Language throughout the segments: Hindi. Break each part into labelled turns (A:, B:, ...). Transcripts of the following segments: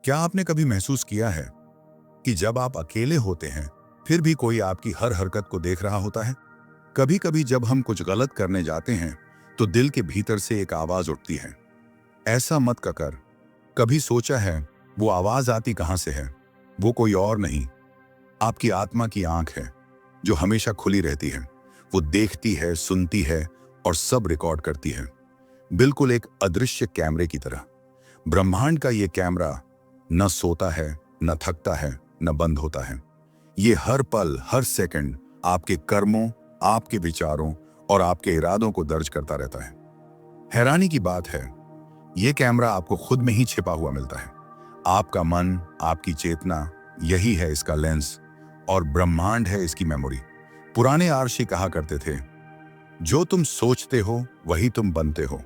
A: क्या आपने कभी महसूस किया है कि जब आप अकेले होते हैं फिर भी कोई आपकी हर हरकत को देख रहा होता है? कभी कभी जब हम कुछ गलत करने जाते हैं तो दिल के भीतर से एक आवाज उठती है, ऐसा मत कर। कभी सोचा है वो आवाज आती कहां से है? वो कोई और नहीं, आपकी आत्मा की आंख है जो हमेशा खुली रहती है। वो देखती है, सुनती है और सब रिकॉर्ड करती है, बिल्कुल एक अदृश्य कैमरे की तरह। ब्रह्मांड का ये कैमरा न सोता है, न थकता है, न बंद होता है। ये हर पल, हर सेकंड आपके कर्मों, आपके विचारों और आपके इरादों को दर्ज करता रहता है। हैरानी की बात है, ये कैमरा आपको खुद में ही छिपा हुआ मिलता है। आपका मन, आपकी चेतना, यही है इसका लेंस और ब्रह्मांड है इसकी मेमोरी। पुराने आर्षि कहा करते थे, जो तुम सोचते हो वही तुम बनते हो,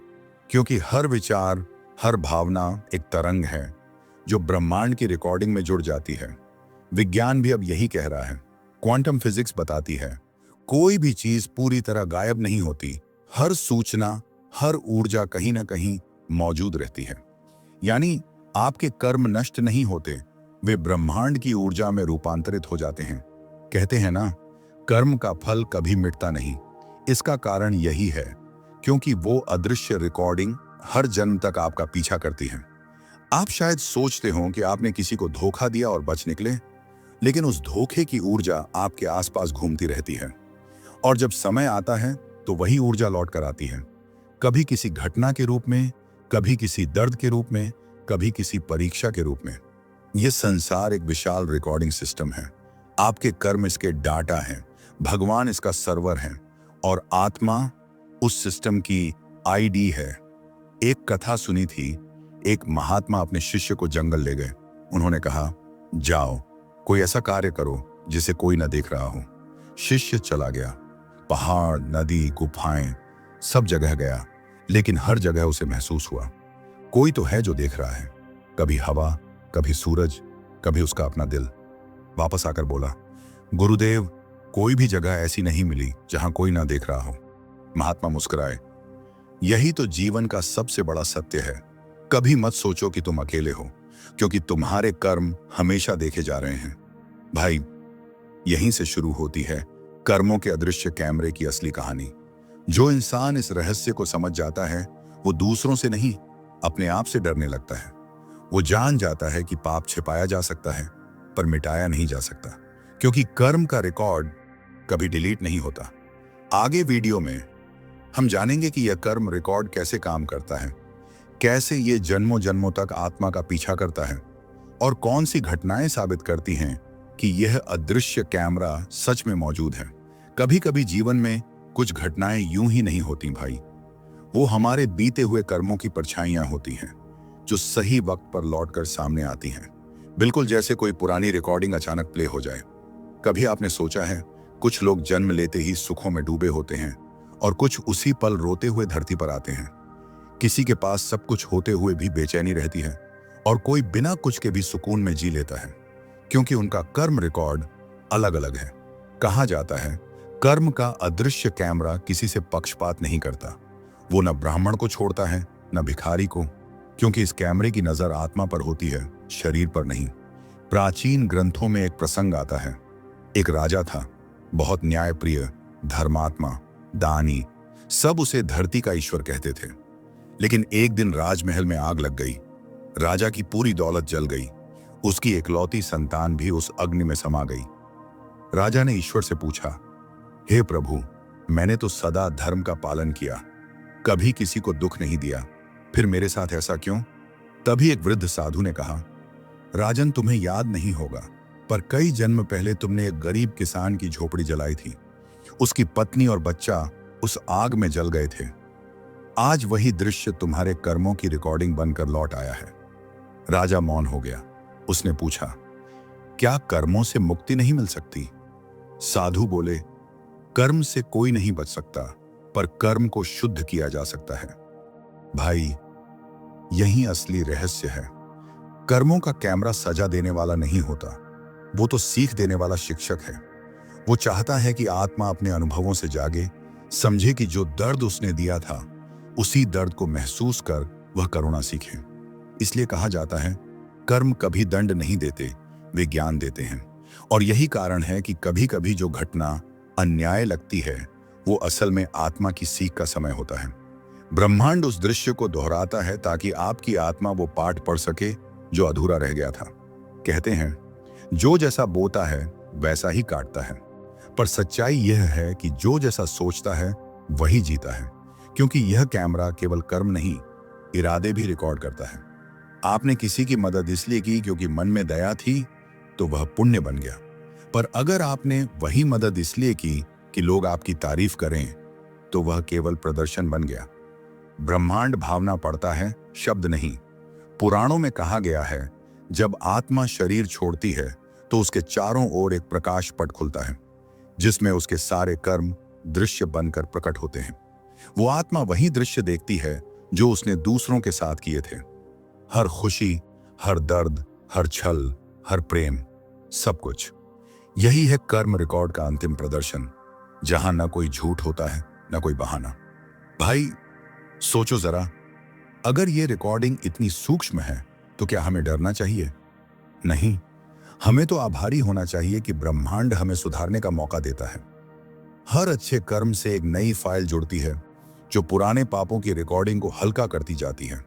A: क्योंकि हर विचार, हर भावना एक तरंग है जो ब्रह्मांड की रिकॉर्डिंग में जुड़ जाती है। विज्ञान भी अब यही कह रहा है। क्वांटम फिजिक्स बताती है, कोई भी चीज पूरी तरह गायब नहीं होती। हर सूचना, हर ऊर्जा कहीं ना कहीं मौजूद रहती है। यानी आपके कर्म नष्ट नहीं होते, वे ब्रह्मांड की ऊर्जा में रूपांतरित हो जाते हैं। कहते हैं ना, कर्म का फल कभी मिटता नहीं। इसका कारण यही है क्योंकि वो अदृश्य रिकॉर्डिंग हर जन्म तक आपका पीछा करती है। आप शायद सोचते हो कि आपने किसी को धोखा दिया और बच निकले, लेकिन उस धोखे की ऊर्जा आपके आसपास घूमती रहती है और जब समय आता है तो वही ऊर्जा लौट कर आती है। कभी किसी घटना के रूप में, कभी किसी दर्द के रूप में, कभी किसी परीक्षा के रूप में। यह संसार एक विशाल रिकॉर्डिंग सिस्टम है। आपके कर्म इसके डाटा हैं, भगवान इसका सर्वर है और आत्मा उस सिस्टम की आईडी है। एक कथा सुनी थी, एक महात्मा अपने शिष्य को जंगल ले गए। उन्होंने कहा, जाओ कोई ऐसा कार्य करो जिसे कोई न देख रहा हो। शिष्य चला गया, पहाड़, नदी, गुफाएं, सब जगह गया, लेकिन हर जगह उसे महसूस हुआ, कोई तो है जो देख रहा है। कभी हवा, कभी सूरज, कभी उसका अपना दिल। वापस आकर बोला, गुरुदेव, कोई भी जगह ऐसी नहीं मिली जहां कोई ना देख रहा हो। महात्मा मुस्कुराए। यही तो जीवन का सबसे बड़ा सत्य है। कभी मत सोचो कि तुम अकेले हो, क्योंकि तुम्हारे कर्म हमेशा देखे जा रहे हैं। भाई, यहीं से शुरू होती है कर्मों के अदृश्य कैमरे की असली कहानी। जो इंसान इस रहस्य को समझ जाता है, वो दूसरों से नहीं, अपने आप से डरने लगता है। वो जान जाता है कि पाप छिपाया जा सकता है पर मिटाया नहीं जा सकता, क्योंकि कर्म का रिकॉर्ड कभी डिलीट नहीं होता। आगे वीडियो में हम जानेंगे कि यह कर्म रिकॉर्ड कैसे काम करता है, कैसे ये जन्मों जन्मों तक आत्मा का पीछा करता है और कौन सी घटनाएं साबित करती हैं कि यह अदृश्य कैमरा सच में मौजूद है। कभी कभी जीवन में कुछ घटनाएं यूं ही नहीं होती भाई, वो हमारे बीते हुए कर्मों की परछाइयां होती हैं जो सही वक्त पर लौटकर सामने आती हैं, बिल्कुल जैसे कोई पुरानी रिकॉर्डिंग अचानक प्ले हो जाए। कभी आपने सोचा है, कुछ लोग जन्म लेते ही सुखों में डूबे होते हैं और कुछ उसी पल रोते हुए धरती पर आते हैं। किसी के पास सब कुछ होते हुए भी बेचैनी रहती है और कोई बिना कुछ के भी सुकून में जी लेता है, क्योंकि उनका कर्म रिकॉर्ड अलग अलग है। कहा जाता है, कर्म का अदृश्य कैमरा किसी से पक्षपात नहीं करता। वो न ब्राह्मण को छोड़ता है, न भिखारी को, क्योंकि इस कैमरे की नजर आत्मा पर होती है, शरीर पर नहीं। प्राचीन ग्रंथों में एक प्रसंग आता है। एक राजा था, बहुत न्यायप्रिय, धर्मात्मा, दानी, सब उसे धरती का ईश्वर कहते थे। लेकिन एक दिन राजमहल में आग लग गई। राजा की पूरी दौलत जल गई। उसकी इकलौती संतान भी उस अग्नि में समा गई। राजा ने ईश्वर से पूछा, हे प्रभु, मैंने तो सदा धर्म का पालन किया, कभी किसी को दुख नहीं दिया, फिर मेरे साथ ऐसा क्यों? तभी एक वृद्ध साधु ने कहा, राजन, तुम्हें याद नहीं होगा, पर कई जन्म पहले तुमने एक गरीब किसान की झोपड़ी जलाई थी। उसकी पत्नी और बच्चा उस आग में जल गए थे। आज वही दृश्य तुम्हारे कर्मों की रिकॉर्डिंग बनकर लौट आया है। राजा मौन हो गया। उसने पूछा, क्या कर्मों से मुक्ति नहीं मिल सकती? साधु बोले, कर्म से कोई नहीं बच सकता, पर कर्म को शुद्ध किया जा सकता है। भाई, यही असली रहस्य है। कर्मों का कैमरा सजा देने वाला नहीं होता, वो तो सीख देने वाला शिक्षक है। वो चाहता है कि आत्मा अपने अनुभवों से जागे, समझे कि जो दर्द उसने दिया था, उसी दर्द को महसूस कर वह करुणा सीखे। इसलिए कहा जाता है, कर्म कभी दंड नहीं देते, वे ज्ञान देते हैं। और यही कारण है कि कभी कभी जो घटना अन्याय लगती है वो असल में आत्मा की सीख का समय होता है। ब्रह्मांड उस दृश्य को दोहराता है ताकि आपकी आत्मा वो पाठ पढ़ सके जो अधूरा रह गया था। कहते हैं जो जैसा बोता है वैसा ही काटता है, पर सच्चाई यह है कि जो जैसा सोचता है वही जीता है, क्योंकि यह कैमरा केवल कर्म नहीं, इरादे भी रिकॉर्ड करता है। आपने किसी की मदद इसलिए की क्योंकि मन में दया थी तो वह पुण्य बन गया, पर अगर आपने वही मदद इसलिए की कि लोग आपकी तारीफ करें तो वह केवल प्रदर्शन बन गया। ब्रह्मांड भावना पढ़ता है, शब्द नहीं। पुराणों में कहा गया है जब आत्मा शरीर छोड़ती है तो उसके चारों ओर एक प्रकाश पट खुलता है जिसमें उसके सारे कर्म दृश्य बनकर प्रकट होते हैं। वो आत्मा वही दृश्य देखती है जो उसने दूसरों के साथ किए थे। हर खुशी, हर दर्द, हर छल, हर प्रेम, सब कुछ। यही है कर्म रिकॉर्ड का अंतिम प्रदर्शन, जहां न कोई झूठ होता है न कोई बहाना। भाई सोचो जरा, अगर ये रिकॉर्डिंग इतनी सूक्ष्म है तो क्या हमें डरना चाहिए? नहीं, हमें तो आभारी होना चाहिए कि ब्रह्मांड हमें सुधारने का मौका देता है। हर अच्छे कर्म से एक नई फाइल जुड़ती है जो पुराने पापों की रिकॉर्डिंग को हल्का करती जाती है।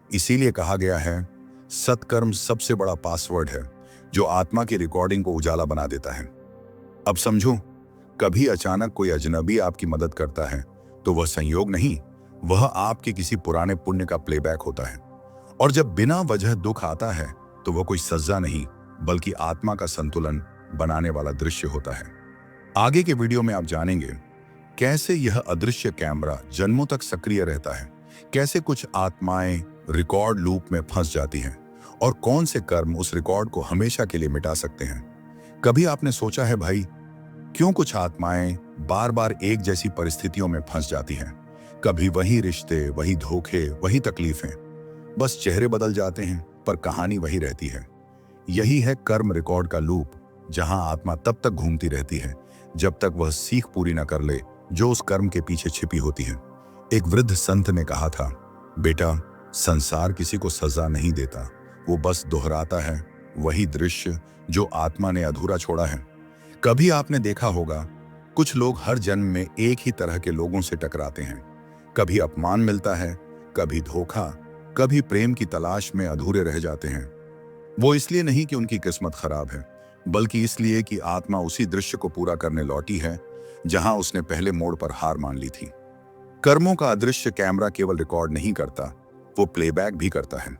A: इसीलिए कहा गया है सत्कर्म सबसे बड़ा पासवर्ड है जो आत्मा की रिकॉर्डिंग को उजाला बना देता है। अब समझो, कभी अचानक कोई अजनबी आपकी मदद करता है तो वह संयोग नहीं, वह आपके किसी पुराने पुण्य का प्लेबैक होता है। और जब बिना वजह दुख आता है तो वह कोई सजा नहीं बल्कि आत्मा का संतुलन बनाने वाला दृश्य होता है। आगे के वीडियो में आप जानेंगे कैसे यह अदृश्य कैमरा जन्मों तक सक्रिय रहता है, कैसे कुछ आत्माएं रिकॉर्ड लूप में फंस जाती हैं और कौन से कर्म उस रिकॉर्ड को हमेशा के लिए मिटा सकते हैं। कभी आपने सोचा है भाई, क्यों कुछ आत्माएं बार बार एक जैसी परिस्थितियों में फंस जाती हैं? कभी वही रिश्ते, वही धोखे, वही तकलीफें, बस चेहरे बदल जाते हैं पर कहानी वही रहती है। यही है कर्म रिकॉर्ड का लूप, जहां आत्मा तब तक घूमती रहती है जब तक वह सीख पूरी न कर ले जो उस कर्म के पीछे छिपी होती है। एक वृद्ध संत ने कहा था, बेटा, संसार किसी को सजा नहीं देता, वो बस दोहराता है वही दृश्य जो आत्मा ने अधूरा छोड़ा है। कभी आपने देखा होगा कुछ लोग हर जन्म में एक ही तरह के लोगों से टकराते हैं। कभी अपमान मिलता है, कभी धोखा, कभी प्रेम की तलाश में अधूरे रह जाते हैं। वो इसलिए नहीं कि उनकी किस्मत खराब है, बल्कि इसलिए कि आत्मा उसी दृश्य को पूरा करने लौटी है जहां उसने पहले मोड़ पर हार मान ली थी। कर्मों का अदृश्य कैमरा केवल रिकॉर्ड नहीं करता, वो प्लेबैक भी करता है।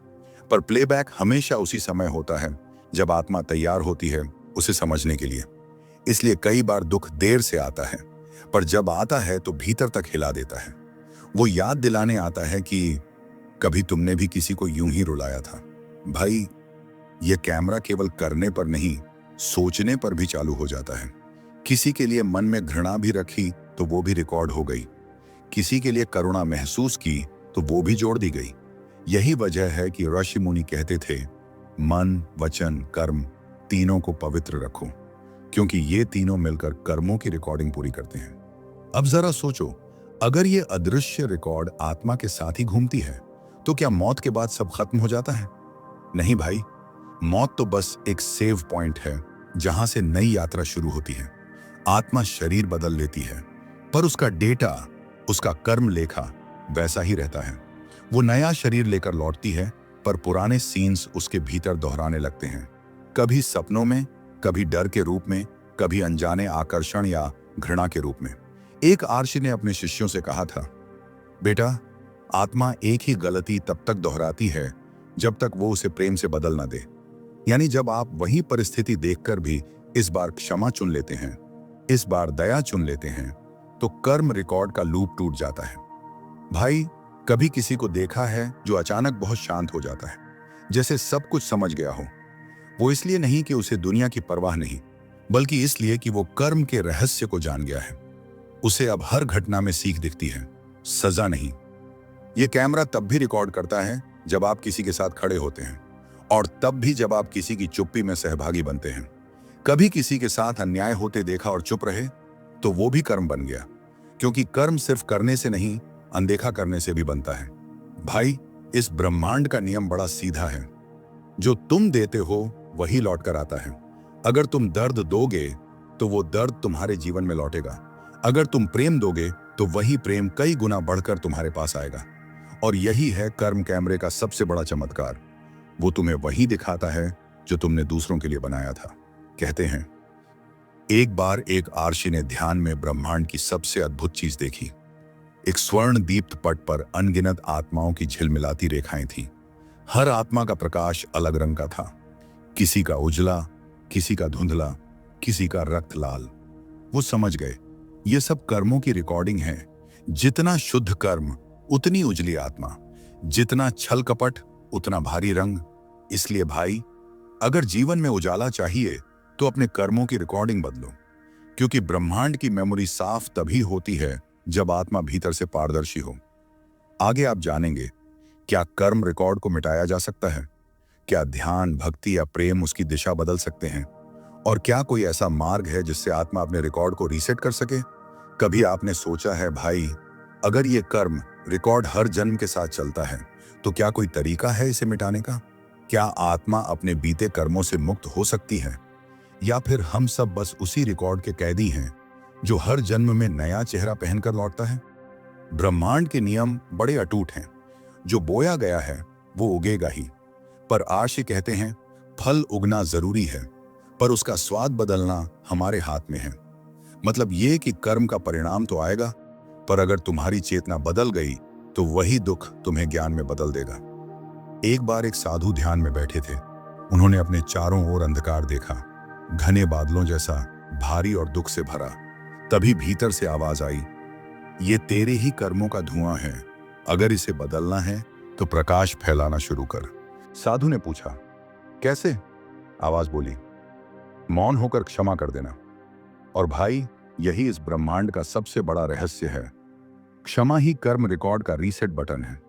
A: पर प्लेबैक हमेशा उसी समय होता है जब आत्मा तैयार होती है उसे समझने के लिए। इसलिए कई बार दुख देर से आता है, पर जब आता है तो भीतर तक हिला देता है। वो याद दिलाने आता है कि कभी तुमने भी किसी को यूं ही रुलाया था। भाई, ये कैमरा केवल करने पर नहीं, सोचने पर भी चालू हो जाता है। किसी के लिए मन में घृणा भी रखी तो वो भी रिकॉर्ड हो गई, किसी के लिए करुणा महसूस की तो वो भी जोड़ दी गई। यही वजह है कि ऋषि मुनि कहते थे, मन, वचन, कर्म तीनों को पवित्र रखो, क्योंकि ये तीनों मिलकर कर्मों की रिकॉर्डिंग पूरी करते हैं। अब जरा सोचो, अगर ये अदृश्य रिकॉर्ड आत्मा के साथ ही घूमती है तो क्या मौत के बाद सब खत्म हो जाता है? नहीं भाई, मौत तो बस एक सेव पॉइंट है जहां से नई यात्रा शुरू होती है। आत्मा शरीर बदल लेती है, पर उसका डेटा, उसका कर्म लेखा वैसा ही रहता है। वो नया शरीर लेकर लौटती है, पर पुराने सीन्स उसके भीतर दोहराने लगते हैं, कभी सपनों में, कभी डर के रूप में, कभी अनजाने आकर्षण या घृणा के रूप में। एक आर्षि ने अपने शिष्यों से कहा था, बेटा, आत्मा एक ही गलती तब तक दोहराती है जब तक वो उसे प्रेम से बदल ना दे। यानी जब आप वही परिस्थिति देखकर भी इस बार क्षमा चुन लेते हैं, इस बार दया चुन लेते हैं, तो कर्म रिकॉर्ड का लूप टूट जाता है। भाई, कभी किसी को देखा है जो अचानक बहुत शांत हो जाता है, जैसे सब कुछ समझ गया हो। वो इसलिए नहीं कि उसे दुनिया की परवाह नहीं, बल्कि इसलिए कि वो कर्म के रहस्य को जान गया है। उसे अब हर घटना में सीख दिखती है, सजा नहीं। ये कैमरा तब भी रिकॉर्ड करता है जब आप किसी के साथ खड़े होते हैं, और तब भी जब आप किसी की चुप्पी में सहभागी बनते हैं। कभी किसी के साथ अन्याय होते देखा और चुप रहे तो वो भी कर्म बन गया, क्योंकि कर्म सिर्फ करने से नहीं, अनदेखा करने से भी बनता है। भाई, इस ब्रह्मांड का नियम बड़ा सीधा है। जो तुम देते हो वही लौट कर आता है। अगर तुम दर्द दोगे तो वो दर्द तुम्हारे जीवन में लौटेगा। अगर तुम प्रेम दोगे तो वही प्रेम कई गुना बढ़कर तुम्हारे पास आएगा। और यही है कर्म कैमरे का सबसे बड़ा चमत्कार। वो तुम्हें वही दिखाता है जो तुमने दूसरों के लिए बनाया था। कहते हैं, एक बार एक आर्षि ने ध्यान में ब्रह्मांड की सबसे अद्भुत चीज देखी। एक स्वर्ण दीप्त पट पर अनगिनत आत्माओं की झिलमिलाती रेखाएं थीं। हर आत्मा का प्रकाश अलग रंग का था, किसी का उजला, किसी का धुंधला, किसी का रक्त लाल। वो समझ गए, ये सब कर्मों की रिकॉर्डिंग है। जितना शुद्ध कर्म उतनी उजली आत्मा, जितना छल कपट उतना भारी रंग। इसलिए भाई, अगर जीवन में उजाला चाहिए तो अपने कर्मों की रिकॉर्डिंग बदलो, क्योंकि ब्रह्मांड की मेमोरी साफ तभी होती है जब आत्मा भीतर से पारदर्शी हो। आगे आप जानेंगे, क्या कर्म रिकॉर्ड को मिटाया जा सकता है? क्या ध्यान, भक्ति या प्रेम उसकी दिशा बदल सकते हैं? और क्या कोई ऐसा मार्ग है जिससे आत्मा अपने रिकॉर्ड को रीसेट कर सके? कभी आपने सोचा है भाई, अगर ये कर्म रिकॉर्ड हर जन्म के साथ चलता है तो क्या कोई तरीका है इसे मिटाने का? क्या आत्मा अपने बीते कर्मों से मुक्त हो सकती है, या फिर हम सब बस उसी रिकॉर्ड के कैदी हैं जो हर जन्म में नया चेहरा पहनकर लौटता है? ब्रह्मांड के नियम बड़े अटूट हैं। जो बोया गया है वो उगेगा ही। पर आर्षि कहते हैं, फल उगना जरूरी है, पर उसका स्वाद बदलना हमारे हाथ में है। मतलब ये कि कर्म का परिणाम तो आएगा, पर अगर तुम्हारी चेतना बदल गई तो वही दुख तुम्हें ज्ञान में बदल देगा। एक बार एक साधु ध्यान में बैठे थे। उन्होंने अपने चारों ओर अंधकार देखा, घने बादलों जैसा, भारी और दुख से भरा। तभी भीतर से आवाज आई, ये तेरे ही कर्मों का धुआं है, अगर इसे बदलना है तो प्रकाश फैलाना शुरू कर। साधु ने पूछा, कैसे? आवाज बोली, मौन होकर क्षमा कर देना। और भाई, यही इस ब्रह्मांड का सबसे बड़ा रहस्य है। क्षमा ही कर्म रिकॉर्ड का रीसेट बटन है।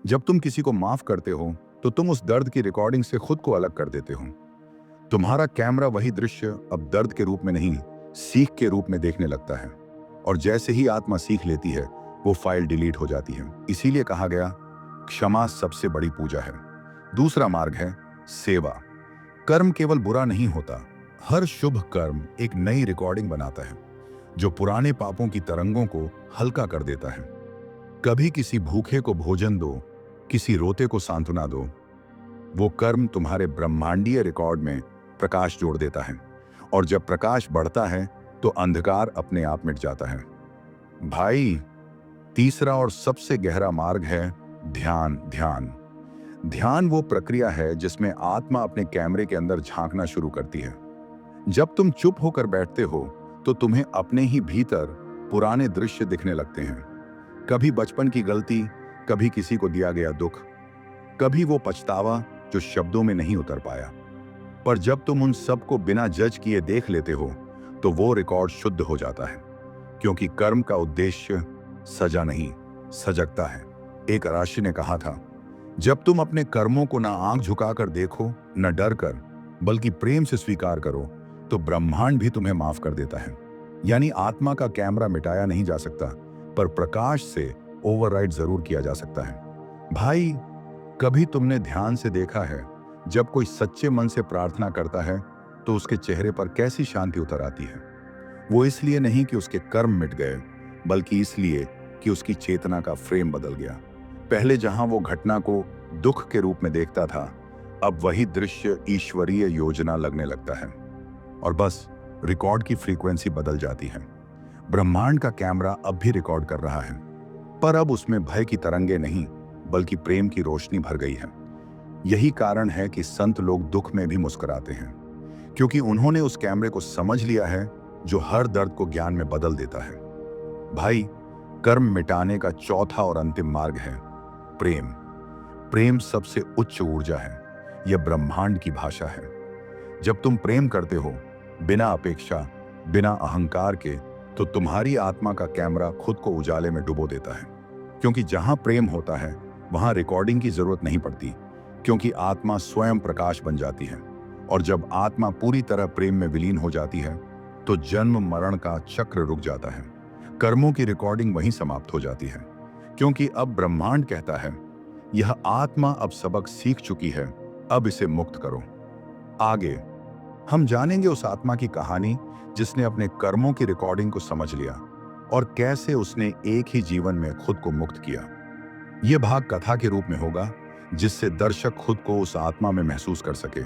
A: जब तुम किसी को माफ करते हो तो तुम उस दर्द की रिकॉर्डिंग से खुद को अलग कर देते हो। तुम्हारा कैमरा वही दृश्य अब दर्द के रूप में नहीं, सीख के रूप में देखने लगता है। और जैसे ही आत्मा सीख लेती है, वो फाइल डिलीट हो जाती है। इसीलिए कहा गया, क्षमा सबसे बड़ी पूजा है। दूसरा मार्ग है सेवा। कर्म केवल बुरा नहीं होता, हर शुभ कर्म एक नई रिकॉर्डिंग बनाता है, जो पुराने पापों की तरंगों को हल्का कर देता है। कभी किसी भूखे को भोजन दो, किसी रोते को सांत्वना दो। वो कर्म तुम्हारे ब्रह्मांडीय रिकॉर्ड में प्रकाश जोड़ देता है। और जब प्रकाश बढ़ता है तो अंधकार अपने आप मिट जाता है। भाई, तीसरा और सबसे गहरा मार्ग है ध्यान। ध्यान वो प्रक्रिया है जिसमें आत्मा अपने कैमरे के अंदर झांकना शुरू करती है। जब तुम चुप होकर बैठते हो तो तुम्हें अपने ही भीतर पुराने दृश्य दिखने लगते हैं। कभी बचपन की गलती, कभी किसी को दिया गया दुख, कभी वो पछतावा जो शब्दों में नहीं उतर पाया। पर जब तुम उन सब को बिना जज किए देख लेते हो तो वो रिकॉर्ड शुद्ध हो जाता है, क्योंकि कर्म का उद्देश्य सजा नहीं, सजगता है। एक राशि ने कहा था, जब तुम अपने कर्मों को ना आंख झुकाकर देखो, न डर कर, बल्कि प्रेम से स्वीकार करो, तो ब्रह्मांड भी तुम्हें माफ कर देता है। यानी आत्मा का कैमरा मिटाया नहीं जा सकता, पर प्रकाश से ओवरराइड जरूर किया जा सकता है। भाई, कभी तुमने ध्यान से देखा है, जब कोई सच्चे मन से प्रार्थना करता है तो उसके चेहरे पर कैसी शांति उतर आती है? वो इसलिए नहीं कि उसके कर्म मिट गए, बल्कि इसलिए कि उसकी चेतना का फ्रेम बदल गया। पहले जहां वो घटना को दुख के रूप में देखता था, अब वही दृश्य ईश्वरीय योजना लगने लगता है। और बस रिकॉर्ड की फ्रीक्वेंसी बदल जाती है। ब्रह्मांड का कैमरा अब भी रिकॉर्ड कर रहा है, पर अब उसमें भय की तरंगे नहीं, बल्कि प्रेम की रोशनी भर गई है। यही कारण है कि संत लोग दुख में भी मुस्कुराते हैं, क्योंकि उन्होंने उस कैमरे को समझ लिया है जो हर दर्द को ज्ञान में बदल देता है। भाई, कर्म मिटाने का चौथा और अंतिम मार्ग है प्रेम। प्रेम सबसे उच्च ऊर्जा है, यह ब्रह्मांड की भाषा है। जब तुम प्रेम करते हो, बिना अपेक्षा, बिना अहंकार के, तो तुम्हारी आत्मा का कैमरा खुद को उजाले में डुबो देता है। क्योंकि जहां प्रेम होता है वहां रिकॉर्डिंग की जरूरत नहीं पड़ती, क्योंकि आत्मा स्वयं प्रकाश बन जाती है। और जब आत्मा पूरी तरह प्रेम में विलीन हो जाती है तो जन्म मरण का चक्र रुक जाता है। कर्मों की रिकॉर्डिंग वहीं समाप्त हो जाती है, क्योंकि अब ब्रह्मांड कहता है, यह आत्मा अब सबक सीख चुकी है, अब इसे मुक्त करो। आगे हम जानेंगे उस आत्मा की कहानी जिसने अपने कर्मों की रिकॉर्डिंग को समझ लिया और कैसे उसने एक ही जीवन में खुद को मुक्त किया। यह भाग कथा के रूप में होगा, जिससे दर्शक खुद को उस आत्मा में महसूस कर सके।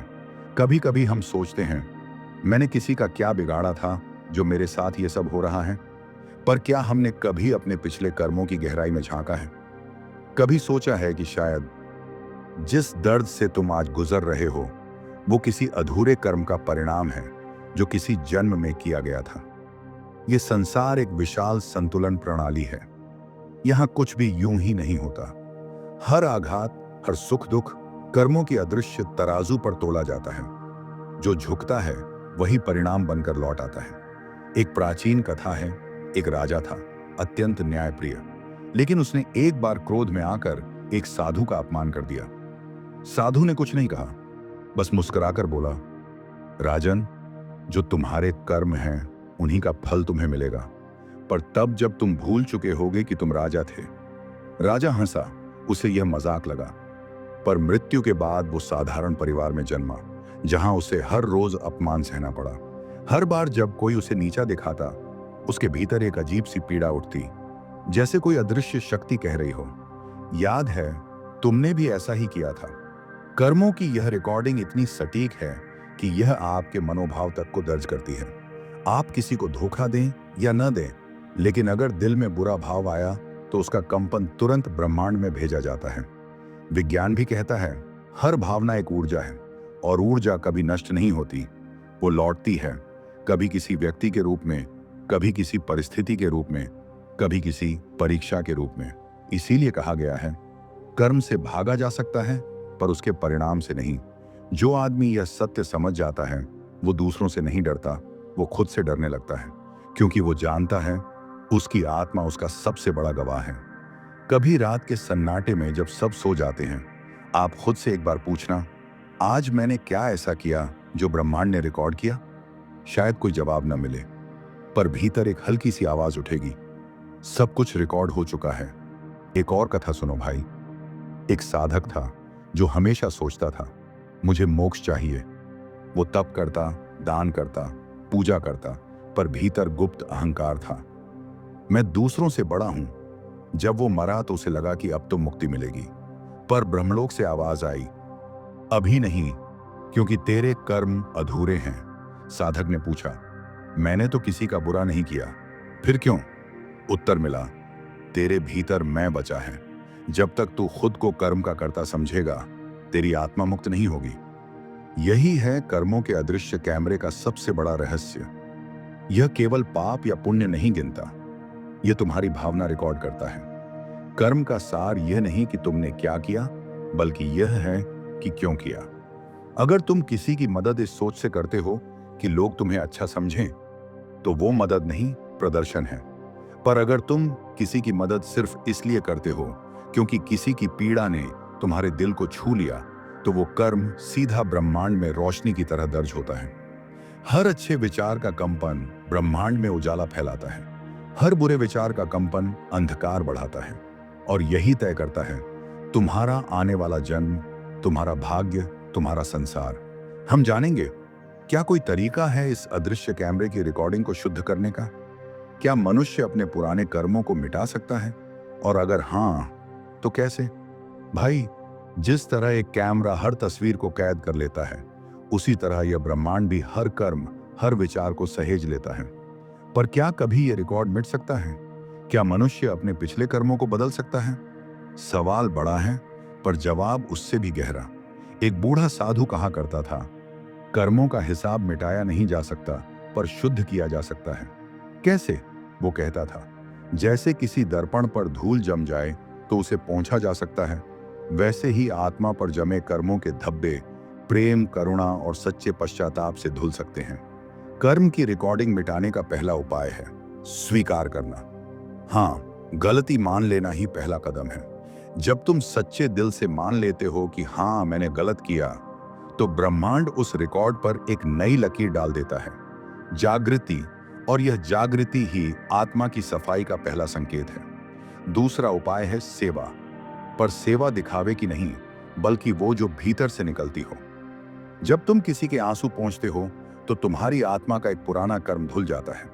A: कभी कभी हम सोचते हैं, मैंने किसी का क्या बिगाड़ा था जो मेरे साथ ये सब हो रहा है? पर क्या हमने कभी अपने पिछले कर्मों की गहराई में झांका है? कभी सोचा है कि शायद जिस दर्द से तुम आज गुजर रहे हो, वो किसी अधूरे कर्म का परिणाम है जो किसी जन्म में किया गया था? ये संसार एक विशाल संतुलन प्रणाली है। यहां कुछ भी यूं ही नहीं होता। हर आघात, हर सुख दुख कर्मों की अदृश्य तराजू पर तोला जाता है। जो झुकता है वही परिणाम बनकर लौट आता है। एक प्राचीन कथा है। एक राजा था, अत्यंत न्यायप्रिय, लेकिन उसने एक बार क्रोध में आकर एक साधु का अपमान कर दिया। साधु ने कुछ नहीं कहा, बस मुस्कुराकर बोला, राजन, जो तुम्हारे कर्म हैं उन्हीं का फल तुम्हें मिलेगा, पर तब जब तुम भूल चुके होगे कि तुम राजा थे। राजा हंसा, उसे यह मजाक लगा। पर मृत्यु के बाद वो साधारण परिवार में जन्मा, जहां उसे हर रोज अपमान सहना पड़ा। हर बार जब कोई उसे नीचा दिखाता, उसके भीतर एक अजीब सी पीड़ा उठती, जैसे कोई अदृश्य शक्ति कह रही हो, याद है, तुमने भी ऐसा ही किया था। कर्मों की यह रिकॉर्डिंग इतनी सटीक है कि यह आपके मनोभाव तक को दर्ज करती है। आप किसी को धोखा दें या न दें, लेकिन अगर दिल में बुरा भाव आया तो उसका कंपन तुरंत ब्रह्मांड में भेजा जाता है। विज्ञान भी कहता है, हर भावना एक ऊर्जा है और ऊर्जा कभी नष्ट नहीं होती। वो लौटती है, कभी किसी व्यक्ति के रूप में, कभी किसी परिस्थिति के रूप में, कभी किसी परीक्षा के रूप में। इसीलिए कहा गया है, कर्म से भागा जा सकता है पर उसके परिणाम से नहीं। जो आदमी यह सत्य समझ जाता है वो दूसरों से नहीं डरता, वो खुद से डरने लगता है, क्योंकि वो जानता है उसकी आत्मा उसका सबसे बड़ा गवाह है। कभी रात के सन्नाटे में जब सब सो जाते हैं, आप खुद से एक बार पूछना, आज मैंने क्या ऐसा किया जो ब्रह्मांड ने रिकॉर्ड किया? शायद कोई जवाब न मिले, पर भीतर एक हल्की सी आवाज उठेगी, सब कुछ रिकॉर्ड हो चुका है। एक और कथा सुनो भाई। एक साधक था जो हमेशा सोचता था, मुझे मोक्ष चाहिए। वो तप करता, दान करता, पूजा करता, पर भीतर गुप्त अहंकार था, मैं दूसरों से बड़ा हूं। जब वो मरा तो उसे लगा कि अब तो मुक्ति मिलेगी, पर ब्रह्मलोक से आवाज आई, अभी नहीं, क्योंकि तेरे कर्म अधूरे हैं। साधक ने पूछा, मैंने तो किसी का बुरा नहीं किया, फिर क्यों? उत्तर मिला, तेरे भीतर मैं बचा है। जब तक तू खुद को कर्म का कर्ता समझेगा, तेरी आत्मा मुक्त नहीं होगी। यही है कर्मों के अदृश्य कैमरे का सबसे बड़ा रहस्य। यह केवल पाप या पुण्य नहीं गिनता, यह तुम्हारी भावना रिकॉर्ड करता है। कर्म का सार यह नहीं कि तुमने क्या किया, बल्कि यह है कि क्यों किया। अगर तुम किसी की मदद इस सोच से करते हो कि लोग तुम्हें अच्छा समझें, तो वो मदद नहीं, प्रदर्शन है। पर अगर तुम किसी की मदद सिर्फ इसलिए करते हो क्योंकि किसी की पीड़ा ने तुम्हारे दिल को छू लिया, तो वो कर्म सीधा ब्रह्मांड में रोशनी की तरह दर्ज होता है। हर अच्छे विचार का कंपन ब्रह्मांड में उजाला फैलाता है, हर बुरे विचार का कंपन अंधकार बढ़ाता है, और यही तय करता है तुम्हारा आने वाला जन्म, तुम्हारा भाग्य, तुम्हारा संसार। हम जानेंगे, क्या कोई तरीका है इस अदृश्य कैमरे की रिकॉर्डिंग को शुद्ध करने का? क्या मनुष्य अपने पुराने कर्मों को मिटा सकता है? और अगर हां, तो कैसे? भाई, जिस तरह एक कैमरा हर तस्वीर को कैद कर लेता है, उसी तरह यह ब्रह्मांड भी हर कर्म, हर विचार को सहेज लेता है। पर क्या कभी यह रिकॉर्ड मिट सकता है? क्या मनुष्य अपने पिछले कर्मों को बदल सकता है? सवाल बड़ा है, पर जवाब उससे भी गहरा। एक बूढ़ा साधु कहा करता था, कर्मों का हिसाब मिटाया नहीं जा सकता, पर शुद्ध किया जा सकता है। कैसे? वो कहता था, जैसे किसी दर्पण पर धूल जम जाए तो उसे पोंछा जा सकता है, वैसे ही आत्मा पर जमे कर्मों के धब्बे प्रेम, करुणा और सच्चे पश्चाताप से धुल सकते हैं। कर्म की रिकॉर्डिंग मिटाने का पहला उपाय है स्वीकार करना। हाँ, गलती मान लेना ही पहला कदम है। जब तुम सच्चे दिल से मान लेते हो कि हाँ, मैंने गलत किया, तो ब्रह्मांड उस रिकॉर्ड पर एक नई लकीर डाल देता है, जागृति। और यह जागृति ही आत्मा की सफाई का पहला संकेत है। दूसरा उपाय है सेवा, पर सेवा दिखावे की नहीं, बल्कि वो जो भीतर से निकलती हो। जब तुम किसी के आंसू पोंछते हो तो तुम्हारी आत्मा का एक पुराना कर्म धुल जाता है।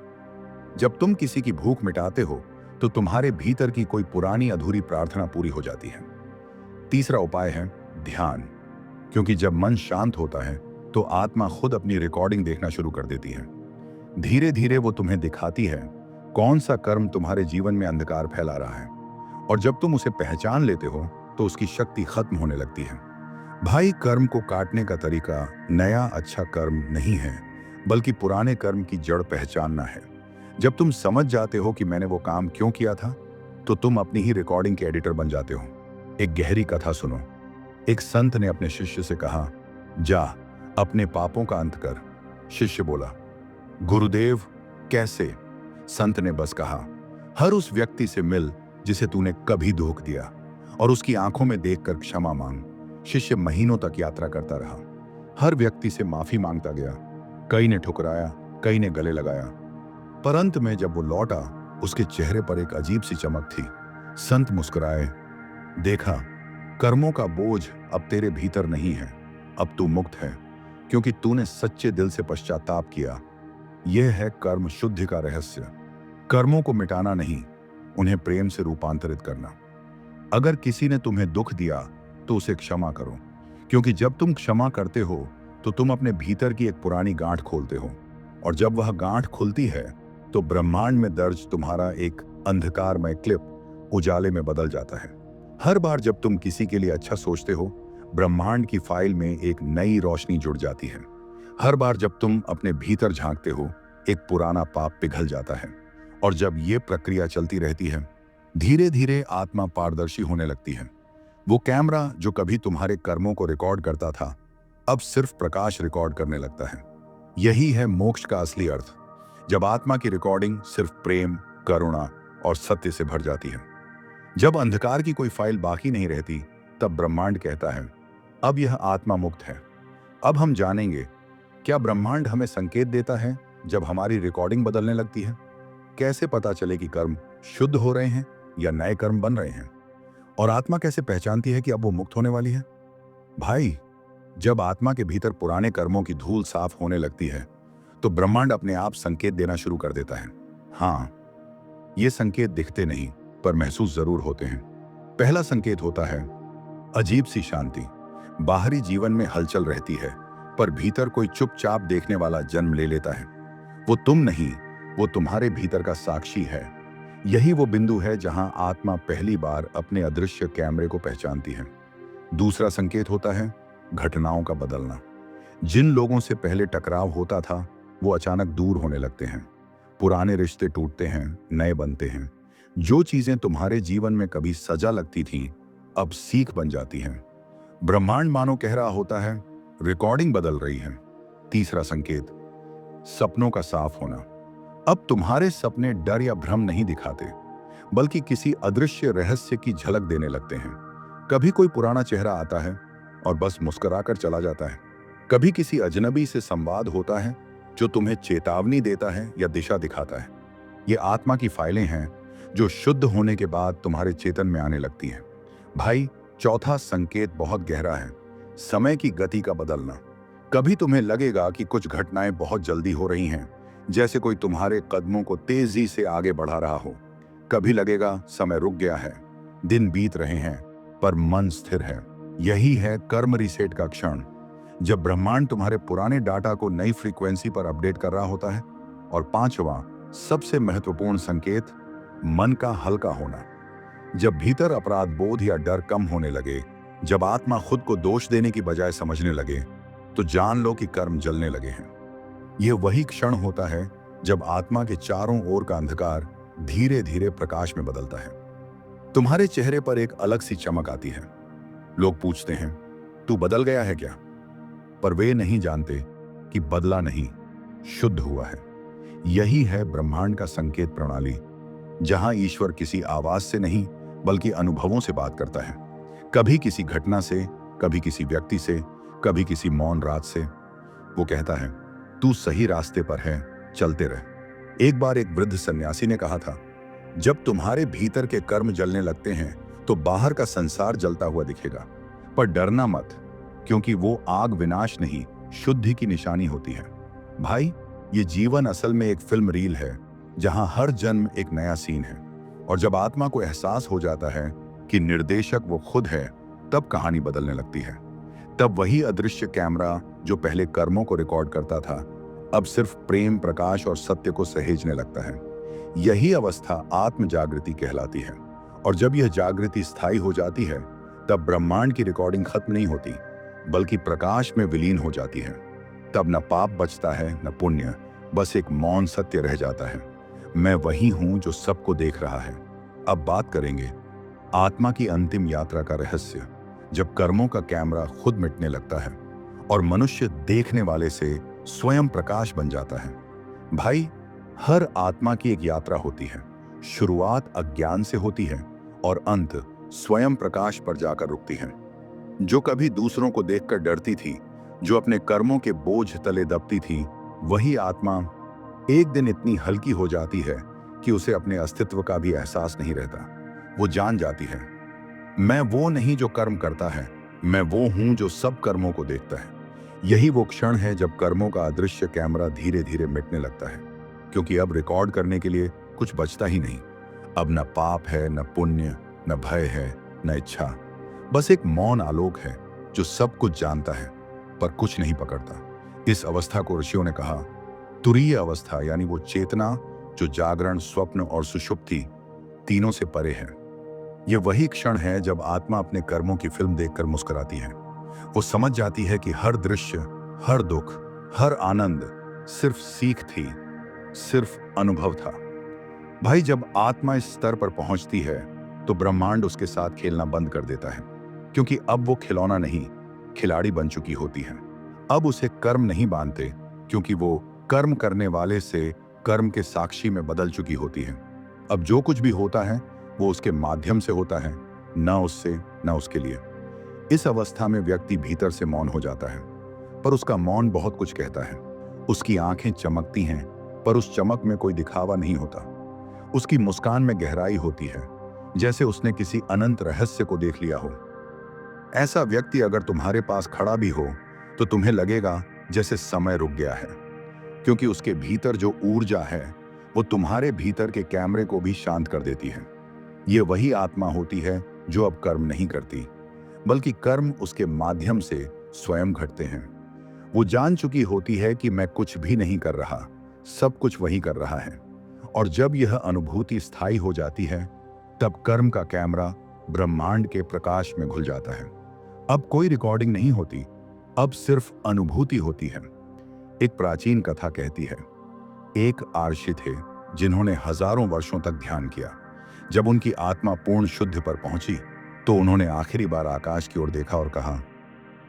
A: जब तुम किसी की भूख मिटाते हो तो तुम्हारे भीतर की कोई पुरानी अधूरी प्रार्थना पूरी हो जाती है। तीसरा उपाय है ध्यान, क्योंकि जब मन शांत होता है तो आत्मा खुद अपनी रिकॉर्डिंग देखना शुरू कर देती है। धीरे धीरे वो तुम्हें दिखाती है कौन सा कर्म तुम्हारे जीवन में अंधकार फैला रहा है, और जब तुम उसे पहचान लेते हो तो उसकी शक्ति खत्म होने लगती है। भाई, कर्म को काटने का तरीका नया अच्छा कर्म नहीं है, बल्कि पुराने कर्म की जड़ पहचानना है। जब तुम समझ जाते हो कि मैंने वो काम क्यों किया था, तो तुम अपनी ही रिकॉर्डिंग के एडिटर बन जाते हो। एक गहरी कथा सुनो। एक संत ने अपने शिष्य से कहा, जा अपने पापों का अंत कर। शिष्य बोला, गुरुदेव कैसे? संत ने बस कहा, हर उस व्यक्ति से मिल जिसे तूने कभी धोखा दिया, और उसकी आंखों में देखकर क्षमा मांग। शिष्य महीनों तक यात्रा करता रहा, हर व्यक्ति से माफी मांगता गया। कई ने ठुकराया, कई ने गले लगाया, पर अंत में जब वो लौटा, उसके चेहरे पर एक अजीब सी चमक थी। संत मुस्कुराए, देखा, कर्मों का बोझ अब तेरे भीतर नहीं है, अब तू मुक्त है, क्योंकि तूने सच्चे दिल से पश्चाताप किया। यह है कर्म शुद्धि का रहस्य। कर्मों को मिटाना नहीं, उन्हें प्रेम से रूपांतरित करना। अगर किसी ने तुम्हें दुख दिया तो उसे क्षमा करो, क्योंकि जब तुम क्षमा करते हो तो तुम अपने भीतर की एक पुरानी गांठ खोलते हो, और जब वह गांठ खुलती है तो ब्रह्मांड में दर्ज तुम्हारा एक अंधकारमय क्लिप उजाले में बदल जाता है। हर बार जब तुम किसी के लिए अच्छा सोचते हो, ब्रह्मांड की फाइल में एक नई रोशनी जुड़ जाती है। हर बार जब तुम अपने भीतर झांकते हो, एक पुराना पाप पिघल जाता है, और जब ये प्रक्रिया चलती रहती है, धीरे धीरे आत्मा पारदर्शी होने लगती है। वो कैमरा जो कभी तुम्हारे कर्मों को रिकॉर्ड करता था, अब सिर्फ प्रकाश रिकॉर्ड करने लगता है। यही है मोक्ष का असली अर्थ, जब आत्मा की रिकॉर्डिंग सिर्फ प्रेम, करुणा और सत्य से भर जाती है। जब अंधकार की कोई फाइल बाकी नहीं रहती, तब ब्रह्मांड कहता है, अब यह आत्मा मुक्त है। अब हम जानेंगे, क्या ब्रह्मांड हमें संकेत देता है जब हमारी रिकॉर्डिंग बदलने लगती है? कैसे पता चले कि कर्म शुद्ध हो रहे हैं या नए कर्म बन रहे हैं? और आत्मा कैसे पहचानती है कि अब वो मुक्त होने वाली है? भाई, जब आत्मा के भीतर पुराने कर्मों की धूल साफ होने लगती है, तो ब्रह्मांड अपने आप संकेत देना शुरू कर देता है। हाँ, ये संकेत दिखते नहीं, पर महसूस जरूर होते हैं। पहला संकेत होता है अजीब सी शांति। बाहरी जीवन में हलचल रहती है, पर भीतर कोई चुपचाप देखने वाला जन्म ले लेता है। वो तुम नहीं, वो तुम्हारे भीतर का साक्षी है। यही वो बिंदु है जहां आत्मा पहली बार अपने अदृश्य कैमरे को पहचानती है। दूसरा संकेत होता है घटनाओं का बदलना। जिन लोगों से पहले टकराव होता था, वो अचानक दूर होने लगते हैं। पुराने रिश्ते टूटते हैं, नए बनते हैं। जो चीजें तुम्हारे जीवन में कभी सजा लगती थीं, अब सीख बन जाती हैं। ब्रह्मांड मानो कह रहा होता है, रिकॉर्डिंग बदल रही है। तीसरा संकेत, सपनों का साफ होना। अब तुम्हारे सपने डर या भ्रम नहीं दिखाते, बल्कि किसी अदृश्य रहस्य की झलक देने लगते हैं। कभी कोई पुराना चेहरा आता है और बस मुस्कुराकर चला जाता है। कभी किसी अजनबी से संवाद होता है जो तुम्हें चेतावनी देता है या दिशा दिखाता है। ये आत्मा की फाइलें हैं जो शुद्ध होने के बाद तुम्हारे चेतन में आने लगती हैं। भाई, चौथा संकेत बहुत गहरा है, समय की गति का बदलना। कभी तुम्हें लगेगा कि कुछ घटनाएं बहुत जल्दी हो रही हैं, जैसे कोई तुम्हारे कदमों को तेजी से आगे बढ़ा रहा हो। कभी लगेगा समय रुक गया है, दिन बीत रहे हैं, पर मन स्थिर है। यही है कर्म रीसेट का क्षण, जब ब्रह्मांड तुम्हारे पुराने डाटा को नई फ्रीक्वेंसी पर अपडेट कर रहा होता है। और पांचवा, सबसे महत्वपूर्ण संकेत, मन का हल्का होना। जब भीतर अपराध बोध या डर कम होने लगे, जब आत्मा खुद को दोष देने की बजाय समझने लगे, तो जान लो कि कर्म जलने लगे हैं। यह वही क्षण होता है जब आत्मा के चारों ओर का अंधकार धीरे धीरे प्रकाश में बदलता है। तुम्हारे चेहरे पर एक अलग सी चमक आती है। लोग पूछते हैं, तू बदल गया है क्या? पर वे नहीं जानते कि बदला नहीं, शुद्ध हुआ है। यही है ब्रह्मांड का संकेत प्रणाली, जहां ईश्वर किसी आवाज से नहीं, बल्कि अनुभवों से बात करता है। कभी किसी घटना से, कभी किसी व्यक्ति से, कभी किसी मौन रात से। वो कहता है, तू सही रास्ते पर है, चलते रह। एक बार एक वृद्ध सन्यासी ने कहा था, जब तुम्हारे भीतर के कर्म जलने लगते हैं तो बाहर का संसार जलता हुआ दिखेगा, पर डरना मत, क्योंकि वो आग विनाश नहीं, शुद्धि की निशानी होती है। भाई, ये जीवन असल में एक फिल्म रील है, जहां हर जन्म एक नया सीन है। और जब आत्मा को एहसास हो जाता है कि निर्देशक वो खुद है, तब कहानी बदलने लगती है। तब वही अदृश्य कैमरा जो पहले कर्मों को रिकॉर्ड करता था, अब सिर्फ प्रेम, प्रकाश और सत्य को सहेजने लगता है। यही अवस्था आत्म जागृति कहलाती है। और जब यह जागृति स्थायी हो जाती है, तब ब्रह्मांड की रिकॉर्डिंग खत्म नहीं होती, बल्कि प्रकाश में विलीन हो जाती है। तब न पाप बचता है, न पुण्य, बस एक मौन सत्य रह जाता है। मैं वही हूं जो सबको देख रहा है। अब बात करेंगे आत्मा की अंतिम यात्रा का रहस्य, जब कर्मों का कैमरा खुद मिटने लगता है और मनुष्य देखने वाले से स्वयं प्रकाश बन जाता है। भाई, हर आत्मा की एक यात्रा होती है। शुरुआत अज्ञान से होती है और अंत स्वयं प्रकाश पर जाकर रुकती है। जो कभी दूसरों को देखकर डरती थी, जो अपने कर्मों के बोझ तले दबती थी, वही आत्मा एक दिन इतनी हल्की हो जाती है कि उसे अपने अस्तित्व का भी एहसास नहीं रहता। वो जान जाती है, मैं वो नहीं जो कर्म करता है, मैं वो हूं जो सब कर्मों को देखता है। यही वो क्षण है जब कर्मों का अदृश्य कैमरा धीरे धीरे मिटने लगता है, क्योंकि अब रिकॉर्ड करने के लिए कुछ बचता ही नहीं। अब न पाप है, न पुण्य, न भय है, न इच्छा। बस एक मौन आलोक है जो सब कुछ जानता है पर कुछ नहीं पकड़ता। इस अवस्था को ऋषियों ने कहा तुरीय अवस्था, यानी वो चेतना जो जागरण, स्वप्न और सुषुप्ति तीनों से परे है। यह वही क्षण है जब आत्मा अपने कर्मों की फिल्म देखकर मुस्कुराती है। वो समझ जाती है कि हर दृश्य, हर दुख, हर आनंद सिर्फ सीख थी, सिर्फ अनुभव था। भाई, जब आत्मा इस स्तर पर पहुंचती है तो ब्रह्मांड उसके साथ खेलना बंद कर देता है, क्योंकि अब वो खिलौना नहीं, खिलाड़ी बन चुकी होती है। अब उसे कर्म नहीं बांधते, क्योंकि वो कर्म करने वाले से कर्म के साक्षी में बदल चुकी होती है। अब जो कुछ भी होता है वो उसके माध्यम से होता है, न उससे, न उसके लिए। इस अवस्था में व्यक्ति भीतर से मौन हो जाता है, पर उसका मौन बहुत कुछ कहता है। उसकी आंखें चमकती हैं, पर उस चमक में कोई दिखावा नहीं होता। उसकी मुस्कान में गहराई होती है, जैसे उसने किसी अनंत रहस्य को देख लिया हो। ऐसा व्यक्ति अगर तुम्हारे पास खड़ा भी हो तो तुम्हें लगेगा जैसे समय रुक गया है, क्योंकि उसके भीतर जो ऊर्जा है वो तुम्हारे भीतर के कैमरे को भी शांत कर देती है। ये वही आत्मा होती है जो अब कर्म नहीं करती, बल्कि कर्म उसके माध्यम से स्वयं घटते हैं। वो जान चुकी होती है कि मैं कुछ भी नहीं कर रहा, सब कुछ वही कर रहा है। और जब यह अनुभूति स्थायी हो जाती है, तब कर्म का कैमरा ब्रह्मांड के प्रकाश में घुल जाता है। अब कोई रिकॉर्डिंग नहीं होती, अब सिर्फ अनुभूति होती है। एक प्राचीन कथा कहती है, एक आर्षि थे जिन्होंने हजारों वर्षों तक ध्यान किया। जब उनकी आत्मा पूर्ण शुद्ध पर पहुंची तो उन्होंने आखिरी बार आकाश की ओर देखा और कहा,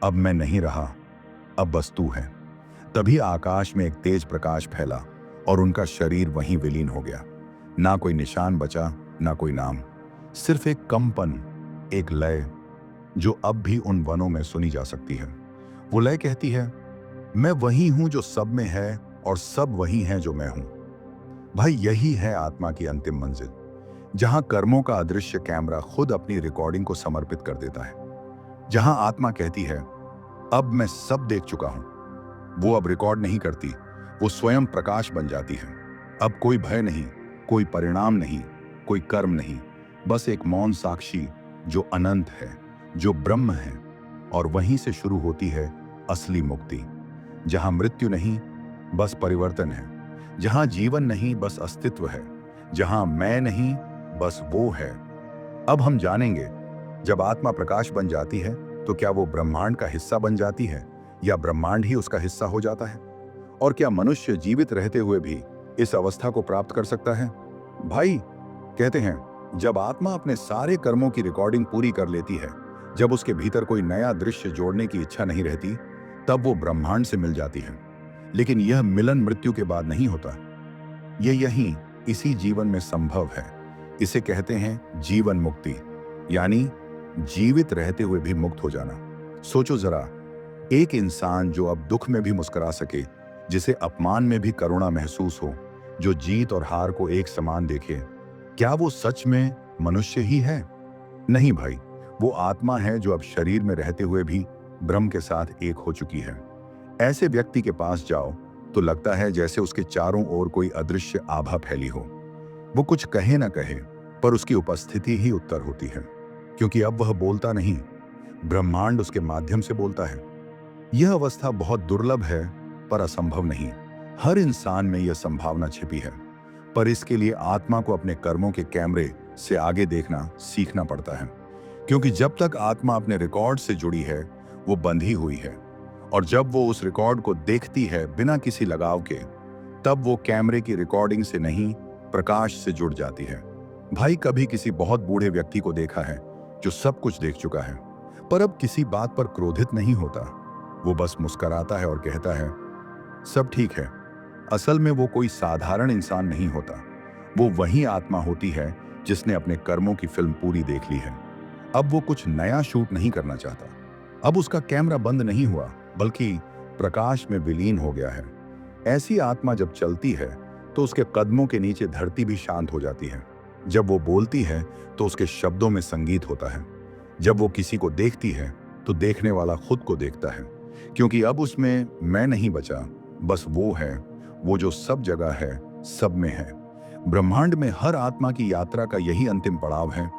A: अब मैं नहीं रहा, अब बस तू है। तभी आकाश में एक तेज प्रकाश फैला और उनका शरीर वहीं विलीन हो गया। ना कोई निशान बचा, ना कोई नाम, सिर्फ एक कंपन, एक लय जो अब भी उन वनों में सुनी जा सकती है। वो लय कहती है, मैं वही हूं जो सब में है और सब वही हैं जो मैं हूं। भाई, यही है आत्मा की अंतिम मंजिल, जहां कर्मों का अदृश्य कैमरा खुद अपनी रिकॉर्डिंग को समर्पित कर देता है। जहां आत्मा कहती है, अब मैं सब देख चुका हूं। वो अब रिकॉर्ड नहीं करती, वो स्वयं प्रकाश बन जाती है। अब कोई भय नहीं, कोई परिणाम नहीं, कोई कर्म नहीं, बस एक मौन साक्षी जो अनंत है, जो ब्रह्म है। और वहीं से शुरू होती है असली मुक्ति, जहां मृत्यु नहीं, बस परिवर्तन है। जहां जीवन नहीं, बस अस्तित्व है। जहां मैं नहीं, बस वो है। अब हम जानेंगे, जब आत्मा प्रकाश बन जाती है तो क्या वो ब्रह्मांड का हिस्सा बन जाती है, या ब्रह्मांड ही उसका हिस्सा हो जाता है? और क्या मनुष्य जीवित रहते हुए भी इस अवस्था को प्राप्त कर सकता है? भाई, कहते हैं, जब आत्मा अपने सारे कर्मों की रिकॉर्डिंग पूरी कर लेती है, जब उसके भीतर कोई नया दृश्य जोड़ने की इच्छा नहीं रहती, तब वो ब्रह्मांड से मिल जाती है। लेकिन यह मिलन मृत्यु के बाद नहीं होता, यह यहीं इसी जीवन में संभव है। इसे कहते हैं जीवन मुक्ति, यानी जीवित रहते हुए भी मुक्त हो जाना। सोचो जरा, एक इंसान जो अब दुख में भी मुस्कुरा सके, जिसे अपमान में भी करुणा महसूस हो, जो जीत और हार को एक समान देखे, क्या वो सच में मनुष्य ही है? नहीं भाई, वो आत्मा है जो अब शरीर में रहते हुए भी ब्रह्म के साथ एक हो चुकी है। ऐसे व्यक्ति के पास जाओ तो लगता है जैसे उसके चारों ओर कोई अदृश्य आभा फैली हो। वो कुछ कहे ना कहे, पर उसकी उपस्थिति ही उत्तर होती है, क्योंकि अब वह बोलता नहीं, ब्रह्मांड उसके माध्यम से बोलता है। यह अवस्था बहुत दुर्लभ है, पर असंभव नहीं। हर इंसान में यह संभावना छिपी है, पर इसके लिए आत्मा को अपने कर्मों के कैमरे से आगे देखना सीखना पड़ता है। क्योंकि जब तक आत्मा अपने रिकॉर्ड से जुड़ी है, वो बंधी हुई है, और जब वो उस रिकॉर्ड को देखती है बिना किसी लगाव के, तब वो कैमरे की रिकॉर्डिंग से नहीं, प्रकाश से जुड़ जाती है। भाई, कभी किसी बहुत बूढ़े व्यक्ति को देखा है जो सब कुछ देख चुका है, पर अब किसी बात पर क्रोधित नहीं होता। वो बस मुस्कुराता है और कहता है, सब ठीक है। असल में वो कोई साधारण इंसान नहीं होता, वो वही आत्मा होती है जिसने अपने कर्मों की फिल्म पूरी देख ली है। अब वो कुछ नया शूट नहीं करना चाहता। अब उसका कैमरा बंद नहीं हुआ, बल्कि प्रकाश में विलीन हो गया है। ऐसी आत्मा जब चलती है तो उसके कदमों के नीचे धरती भी शांत हो जाती है। जब वो बोलती है तो उसके शब्दों में संगीत होता है। जब वो किसी को देखती है तो देखने वाला खुद को देखता है, क्योंकि अब उसमें मैं नहीं बचा, बस वो है, वो जो सब जगह है, सब में है। ब्रह्मांड में हर आत्मा की यात्रा का यही अंतिम पड़ाव है,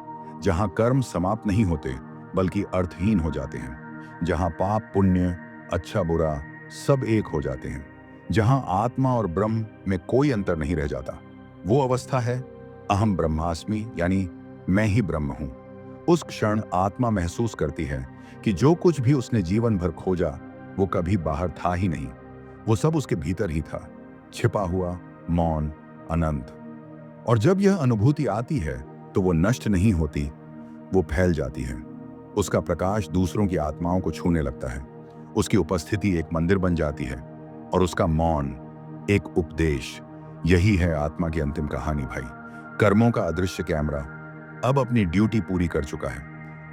A: जहां कर्म समाप्त नहीं होते बल्कि अर्थहीन हो जाते हैं, जहां पाप पुण्य, अच्छा बुरा सब एक हो जाते हैं, जहां आत्मा और ब्रह्म में कोई अंतर नहीं रह जाता। वो अवस्था है अहम ब्रह्मास्मि, यानी मैं ही ब्रह्म हूं। उस क्षण आत्मा महसूस करती है कि जो कुछ भी उसने जीवन भर खोजा वो कभी बाहर था ही नहीं, वो सब उसके भीतर ही था, छिपा हुआ, मौन, अनंत। और जब यह अनुभूति आती है तो वो नष्ट नहीं होती, वो फैल जाती है। उसका प्रकाश दूसरों की आत्माओं को छूने लगता है। उसकी उपस्थिति एक मंदिर बन जाती है, और उसका मौन एक उपदेश। यही है आत्मा की अंतिम कहानी भाई। कर्मों का अदृश्य कैमरा अब अपनी ड्यूटी पूरी कर चुका है।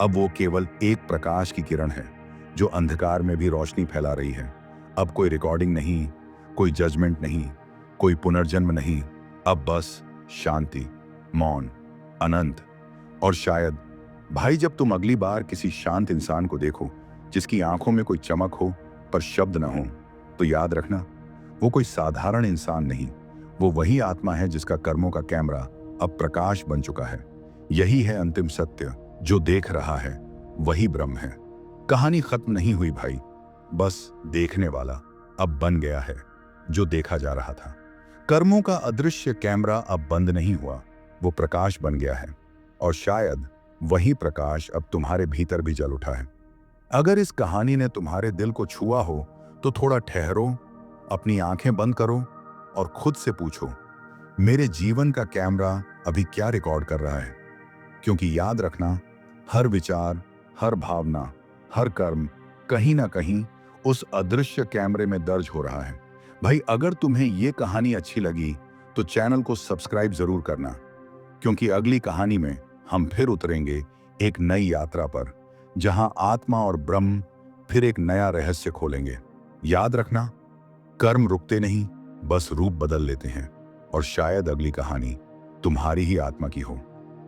A: अब वो केवल एक प्रकाश की किरण है जो अंधकार में भी रोशनी फैला रही है। अब कोई रिकॉर्डिंग नहीं, कोई जजमेंट नहीं, कोई पुनर्जन्म नहीं। अब बस शांति, मौन, अनंत। और शायद भाई, जब तुम अगली बार किसी शांत इंसान को देखो जिसकी आंखों में कोई चमक हो पर शब्द ना हो, तो याद रखना, वो कोई साधारण इंसान नहीं, वो वही आत्मा है जिसका कर्मों का कैमरा अब प्रकाश बन चुका है। यही है अंतिम सत्य। जो देख रहा है वही ब्रह्म है। कहानी खत्म नहीं हुई भाई, बस देखने वाला अब बन गया है जो देखा जा रहा था। कर्मों का अदृश्य कैमरा अब बंद नहीं हुआ, वो प्रकाश बन गया है, और शायद वही प्रकाश अब तुम्हारे भीतर भी जल उठा है। अगर इस कहानी ने तुम्हारे दिल को छुआ हो तो थोड़ा ठहरो, अपनी आंखें बंद करो और खुद से पूछो, मेरे जीवन का कैमरा अभी क्या रिकॉर्ड कर रहा है? क्योंकि याद रखना, हर विचार, हर भावना, हर कर्म कहीं ना कहीं उस अदृश्य कैमरे में दर्ज हो रहा है। भाई, अगर तुम्हें ये कहानी अच्छी लगी तो चैनल को सब्सक्राइब जरूर करना, क्योंकि अगली कहानी में हम फिर उतरेंगे एक नई यात्रा पर, जहां आत्मा और ब्रह्म फिर एक नया रहस्य खोलेंगे। याद रखना, कर्म रुकते नहीं, बस रूप बदल लेते हैं, और शायद अगली कहानी तुम्हारी ही आत्मा की हो।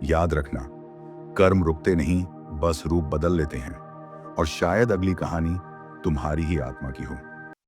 A: याद रखना, कर्म रुकते नहीं, बस रूप बदल लेते हैं, और शायद अगली कहानी तुम्हारी ही आत्मा की हो।